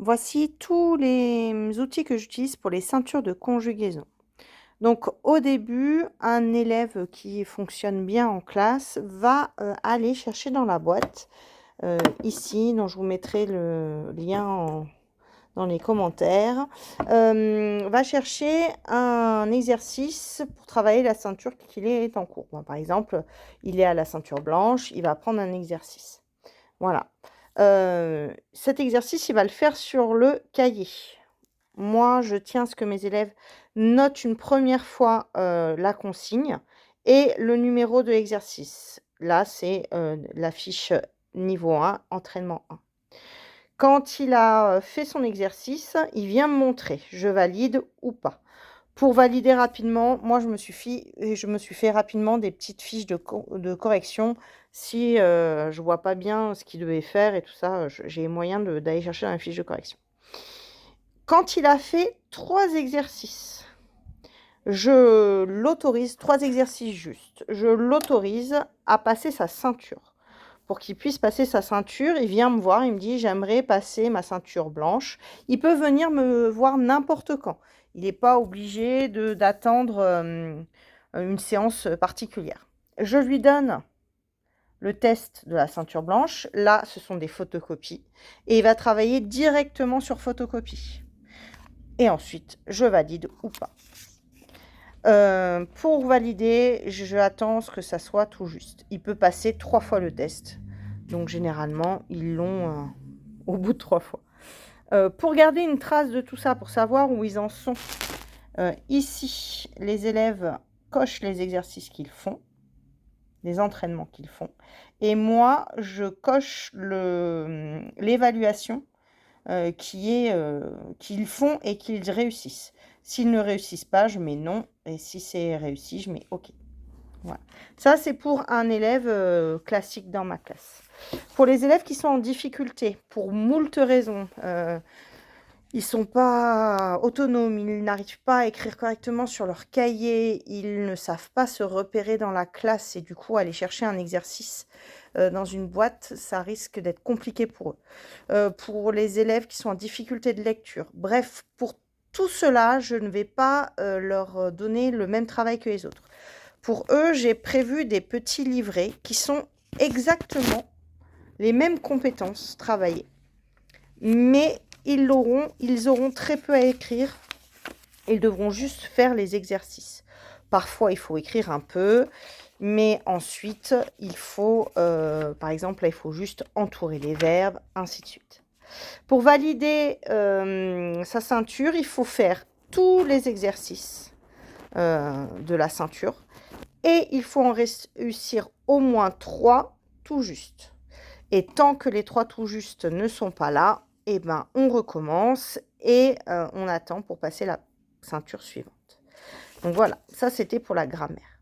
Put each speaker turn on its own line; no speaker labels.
Voici tous les outils que j'utilise pour les ceintures de conjugaison. Donc au début, un élève qui fonctionne bien en classe va aller chercher dans la boîte, ici, dont je vous mettrai le lien dans les commentaires, va chercher un exercice pour travailler la ceinture qu'il est en cours. Bon, par exemple, il est à la ceinture blanche, il va prendre un exercice. Voilà. Cet exercice, il va le faire sur le cahier. Moi, je tiens à ce que mes élèves notent une première fois, la consigne et le numéro de l'exercice. Là, c'est, la fiche niveau 1, entraînement 1. Quand il a, fait son exercice, il vient me montrer, je valide ou pas. Pour valider rapidement, moi, je me suis fait rapidement des petites fiches de correction si, je vois pas bien ce qu'il devait faire et tout ça, j'ai moyen d'aller chercher dans la fiche de correction. Quand il a fait 3 exercices, je l'autorise 3 exercices juste, je l'autorise à passer sa ceinture. Pour qu'il puisse passer sa ceinture, il vient me voir, il me dit: «J'aimerais passer ma ceinture blanche». Il peut venir me voir n'importe quand. Il n'est pas obligé d'attendre, une séance particulière. Je lui donne le test de la ceinture blanche. Là, ce sont des photocopies et il va travailler directement sur photocopie. Et ensuite, je valide ou pas. Pour valider, j'attends ce que ça soit tout juste. Il peut passer 3 fois le test. Donc généralement, ils l'ont au bout de 3 fois. Pour garder une trace de tout ça, pour savoir où ils en sont, ici, les élèves cochent les exercices qu'ils font, les entraînements qu'ils font. Et moi, je coche l'évaluation qu'ils font et qu'ils réussissent. S'ils ne réussissent pas, je mets non. Et si c'est réussi, je mets OK. Voilà. Ça, c'est pour un élève classique dans ma classe. Pour les élèves qui sont en difficulté, pour moult raisons, ils ne sont pas autonomes, ils n'arrivent pas à écrire correctement sur leur cahier, ils ne savent pas se repérer dans la classe et du coup aller chercher un exercice dans une boîte, ça risque d'être compliqué pour eux. Pour les élèves qui sont en difficulté de lecture, bref, pour tout cela, je ne vais pas leur donner le même travail que les autres. Pour eux, j'ai prévu des petits livrets qui sont exactement les mêmes compétences travaillées. Mais ils auront très peu à écrire. Ils devront juste faire les exercices. Parfois, il faut écrire un peu, mais ensuite, il faut, par exemple, là, il faut juste entourer les verbes, ainsi de suite. Pour valider sa ceinture, il faut faire tous les exercices de la ceinture et il faut en réussir au moins 3 tout juste. Et tant que les 3 tout juste ne sont pas là, eh ben, on recommence et on attend pour passer la ceinture suivante. Donc voilà, ça c'était pour la grammaire.